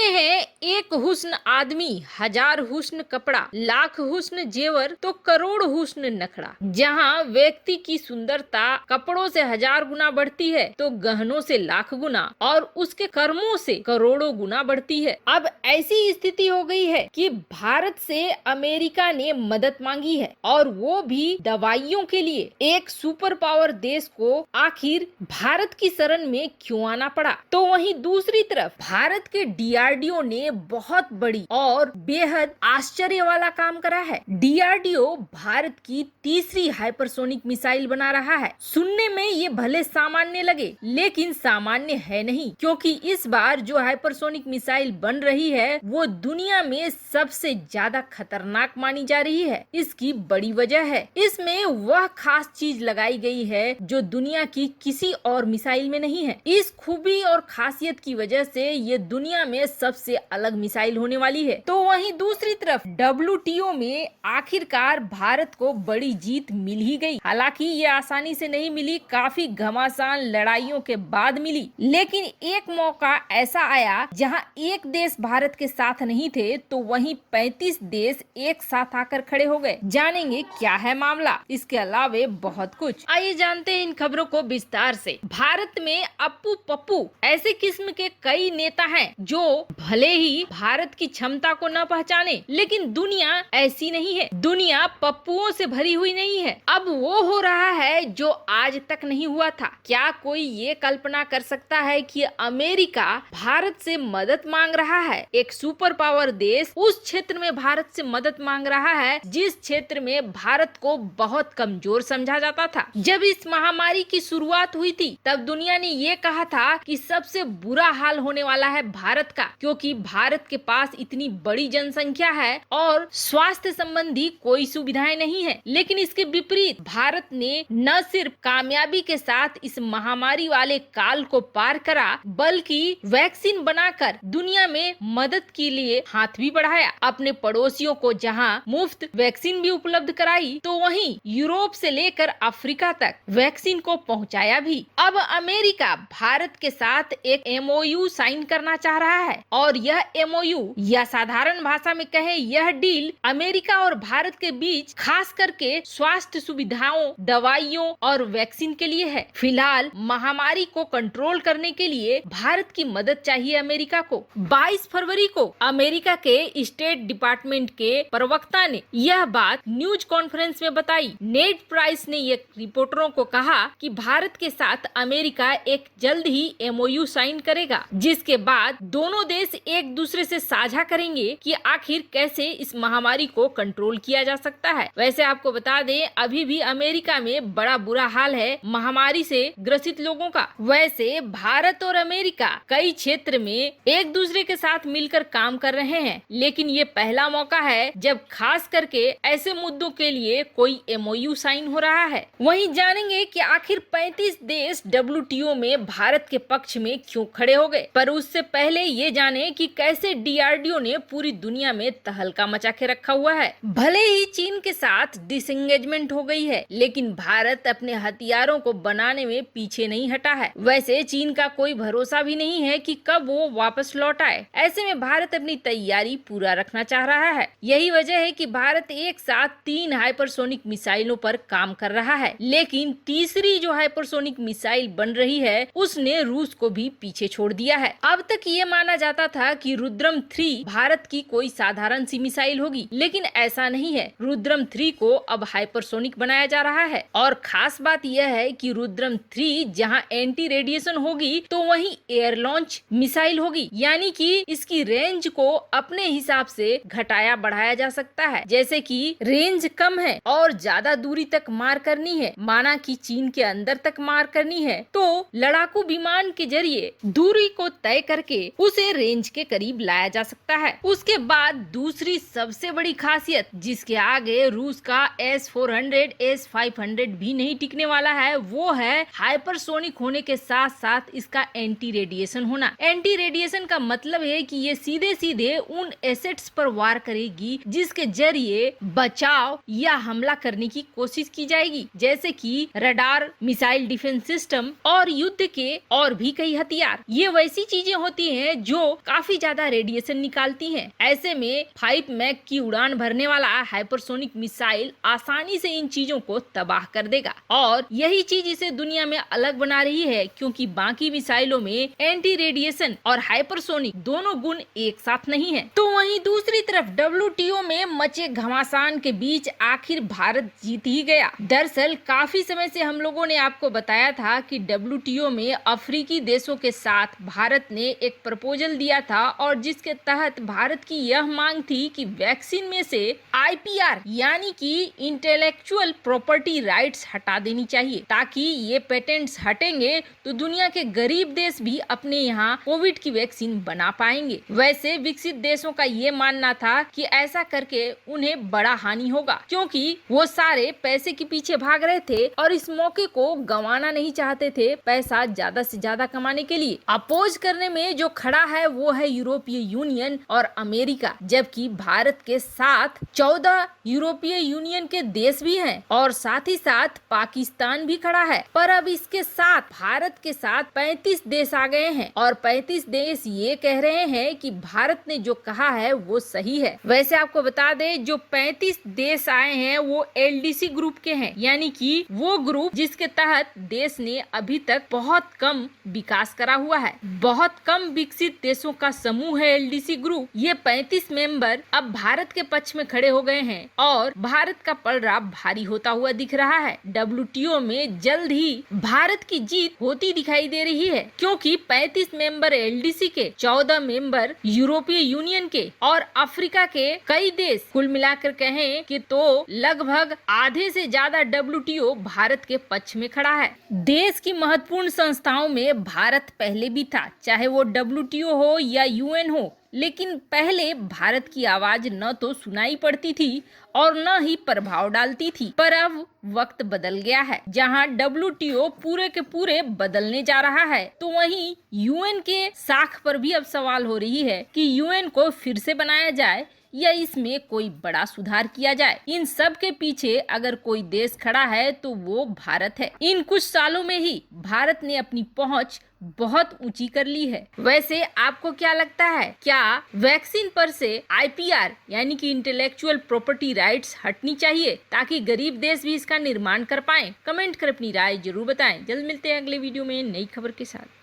हैं एक हुस्न आदमी, हजार हुस्न कपड़ा, लाख हुस्न जेवर तो करोड़ हुस्न नखड़ा। जहाँ व्यक्ति की सुंदरता कपड़ों से 1000 गुना बढ़ती है तो गहनों से लाख गुना और उसके कर्मों से करोड़ों गुना बढ़ती है। अब ऐसी स्थिति हो गई है कि भारत से अमेरिका ने मदद मांगी है और वो भी दवाइयों के लिए। एक सुपर पावर देश को आखिर भारत की शरण में क्यों आना पड़ा? तो वहीं दूसरी तरफ भारत के डीआरडीओ ने बहुत बड़ी और बेहद आश्चर्य वाला काम करा है। डीआरडीओ भारत की तीसरी हाइपरसोनिक मिसाइल बना रहा है। सुनने में ये भले सामान्य लगे लेकिन सामान्य है नहीं, क्योंकि इस बार जो हाइपरसोनिक मिसाइल बन रही है वो दुनिया में सबसे ज्यादा खतरनाक मानी जा रही है। इसकी बड़ी वजह है, इसमें वह खास चीज लगाई गई है जो दुनिया की किसी और मिसाइल में नहीं है। इस खूबी और खासियत की वजह से ये दुनिया में सबसे अलग मिसाइल होने वाली है। तो वहीं दूसरी तरफ डब्ल्यूटीओ में आखिरकार भारत को बड़ी जीत मिल ही गई। हालांकि ये आसानी से नहीं मिली, काफी घमासान लड़ाइयों के बाद मिली। लेकिन एक मौका ऐसा आया जहां एक देश भारत के साथ नहीं थे तो वहीं 35 देश एक साथ आकर खड़े हो गए। जानेंगे क्या है मामला, इसके अलावे बहुत कुछ। आइए जानते हैं इन खबरों को विस्तार से। भारत में अप्पू पप्पू ऐसे किस्म के कई नेता हैं जो भले ही भारत की क्षमता को न पहचाने, लेकिन दुनिया ऐसी नहीं है। दुनिया पप्पुओं से भरी हुई नहीं है। अब वो हो रहा है जो आज तक नहीं हुआ था। क्या कोई ये कल्पना कर सकता है कि अमेरिका भारत से मदद मांग रहा है? एक सुपर पावर देश उस क्षेत्र में भारत से मदद मांग रहा है जिस क्षेत्र में भारत को बहुत कमजोर समझा जाता था। जब इस महामारी की शुरुआत हुई थी तब दुनिया ने ये कहा था कि सबसे बुरा हाल होने वाला है भारत का, क्योंकि भारत के पास इतनी बड़ी जनसंख्या है और स्वास्थ्य संबंधी कोई सुविधाएं नहीं है। लेकिन इसके विपरीत भारत ने न सिर्फ कामयाबी के साथ इस महामारी वाले काल को पार करा बल्कि वैक्सीन बनाकर दुनिया में मदद के लिए हाथ भी बढ़ाया। अपने पड़ोसियों को जहां मुफ्त वैक्सीन भी उपलब्ध कराई तो वहीं यूरोप से लेकर अफ्रीका तक वैक्सीन को पहुंचाया भी। अब अमेरिका भारत के साथ एक एमओयू साइन करना चाह रहा है और यह एमओयू या साधारण भाषा में कहे यह डील अमेरिका और भारत के बीच खास करके स्वास्थ्य सुविधाओं, दवाइयों और वैक्सीन के लिए है। फिलहाल महामारी को कंट्रोल करने के लिए भारत की मदद चाहिए अमेरिका को। 22 फरवरी को अमेरिका के स्टेट डिपार्टमेंट के प्रवक्ता ने यह बात न्यूज कॉन्फ्रेंस में बताई। नेड प्राइस ने ये रिपोर्टरों को कहा कि भारत के साथ अमेरिका एक जल्द ही एमओयू साइन करेगा, जिसके बाद दोनों देश एक दूसरे से साझा करेंगे कि आखिर कैसे इस महामारी को कंट्रोल किया जा सकता है। वैसे आपको बता दें अभी भी अमेरिका में बड़ा बुरा हाल है महामारी से ग्रसित लोगों का। वैसे भारत और अमेरिका कई क्षेत्र में एक दूसरे के साथ मिलकर काम कर रहे हैं, लेकिन ये पहला मौका है जब खास करके ऐसे मुद्दों के लिए कोई एमओयू साइन हो रहा है। वहीं जानेंगे कि आखिर 35 देश डब्ल्यूटीओ में भारत के पक्ष में क्यों खड़े हो गए। पर उससे पहले ये जाने कि कैसे डीआरडीओ ने पूरी दुनिया में तहलका मचा के रखा हुआ है। भले ही चीन के साथ डिसएंगेजमेंट हो गई है, लेकिन भारत अपने हथियारों को बनाने में पीछे नहीं हटा है। वैसे चीन का कोई भरोसा भी नहीं है कि कब वो वापस लौट आए। ऐसे में भारत अपनी तैयारी पूरा रखना चाह रहा है। यही वजह है कि भारत एक साथ 3 हाइपरसोनिक मिसाइलों पर काम कर रहा है, लेकिन तीसरी जो हाइपरसोनिक मिसाइल बन रही है उसने रूस को भी पीछे छोड़ दिया है। अब तक ये माना जाता था कि रुद्रम 3 भारत की कोई साधारण सी मिसाइल होगी, लेकिन ऐसा नहीं है। रुद्रम 3 को अब हाइपरसोनिक बनाया जा रहा है और खास बात यह है कि रुद्रम 3 जहां एंटी रेडिएशन होगी तो वहीं एयर लॉन्च मिसाइल होगी, यानी कि इसकी रेंज को अपने हिसाब से घटाया बढ़ाया जा सकता है। जैसे कि रेंज कम है और ज्यादा दूरी तक मार करनी है, माना कि चीन के अंदर तक मार करनी है, तो लड़ाकू विमान के जरिए दूरी को तय करके उसे रेंज के करीब लाया जा सकता है। उसके बाद दूसरी सबसे बड़ी खासियत जिसके आगे रूस का S-400, S-500 भी नहीं टिकने वाला है वो है हाइपरसोनिक होने के साथ साथ इसका एंटी रेडिएशन होना। एंटी रेडिएशन का मतलब है कि ये सीधे सीधे उन एसेट्स पर वार करेगी जिसके जरिए बचाव या हमला करने की कोशिश की जाएगी, जैसे कि रडार, मिसाइल डिफेंस सिस्टम और युद्ध के और भी कई हथियार। ये वैसी चीजें होती हैं जो काफी ज्यादा ज्यादा रेडिएशन निकालती हैं। ऐसे में 5 मैक की उड़ान भरने वाला हाइपरसोनिक मिसाइल आसानी से इन चीजों को तबाह कर देगा और यही चीज इसे दुनिया में अलग बना रही है, क्योंकि बाकी मिसाइलों में एंटी रेडिएशन और हाइपरसोनिक दोनों गुण एक साथ नहीं है। तो वहीं दूसरी तरफ WTO में मचे घमासान के बीच आखिर भारत जीत ही गया। दरअसल काफी समय से हम लोगों ने आपको बताया था कि WTO में अफ्रीकी देशों के साथ भारत ने एक प्रपोजल दिया था और जिसके तहत भारत की यह मांग थी कि वैक्सीन में से IPR यानी कि इंटेलेक्चुअल प्रॉपर्टी राइट्स हटा देनी चाहिए, ताकि ये पेटेंट्स हटेंगे तो दुनिया के गरीब देश भी अपने यहाँ कोविड की वैक्सीन बना पाएंगे। वैसे विकसित देशों का ये मानना था कि ऐसा करके उन्हें बड़ा हानि होगा, क्योंकि वो सारे पैसे के पीछे भाग रहे थे और इस मौके को गंवाना नहीं चाहते थे पैसा ज्यादा से ज्यादा कमाने के लिए। अपोज करने में जो खड़ा है वो है यूरोपीय यूनियन और अमेरिका, जबकि भारत के साथ 14 यूरोपीय यूनियन के देश भी हैं और साथ ही साथ पाकिस्तान भी खड़ा है। पर अब इसके साथ भारत के साथ 35 देश आ गए हैं और 35 देश ये कह रहे हैं कि भारत ने जो कहा है वो सही है। वैसे आपको बता दें जो 35 देश आए हैं वो LDC ग्रुप के हैं, यानी कि वो ग्रुप जिसके तहत देश ने अभी तक बहुत कम विकास करा हुआ है। बहुत कम विकसित देशों का समूह है LDC ग्रुप। ये 35 मेंबर अब भारत के पक्ष में खड़े हो गए हैं और भारत का पलड़ा भारी होता हुआ दिख रहा है। WTO में जल्द ही भारत की जीत होती दिखाई दे रही है, क्योंकि 35 मेंबर LDC के, 14 मेंबर यूरोपीय यूनियन के और अफ्रीका के कई देश, कुल मिलाकर कहें कि तो लगभग आधे से ज्यादा WTO भारत के पक्ष में खड़ा है। देश की महत्वपूर्ण संस्थाओं में भारत पहले भी था, चाहे वो WTO हो या UN हो, लेकिन पहले भारत की आवाज न तो सुनाई पड़ती थी और न ही प्रभाव डालती थी। पर अब वक्त बदल गया है, जहां WTO पूरे के पूरे बदलने जा रहा है, तो वहीं UN के साख पर भी अब सवाल हो रही है कि UN को फिर से बनाया जाए या इसमें कोई बड़ा सुधार किया जाए। इन सब के पीछे अगर कोई देश खड़ा है तो वो भारत है। इन कुछ सालों में ही भारत ने अपनी पहुंच बहुत ऊंची कर ली है। वैसे आपको क्या लगता है, क्या वैक्सीन पर से IPR यानी कि इंटेलेक्चुअल प्रॉपर्टी राइट्स हटनी चाहिए ताकि गरीब देश भी इसका निर्माण कर पाएं? कमेंट कर अपनी राय जरूर बताएं। जल्द मिलते हैं अगले वीडियो में नई खबर के साथ।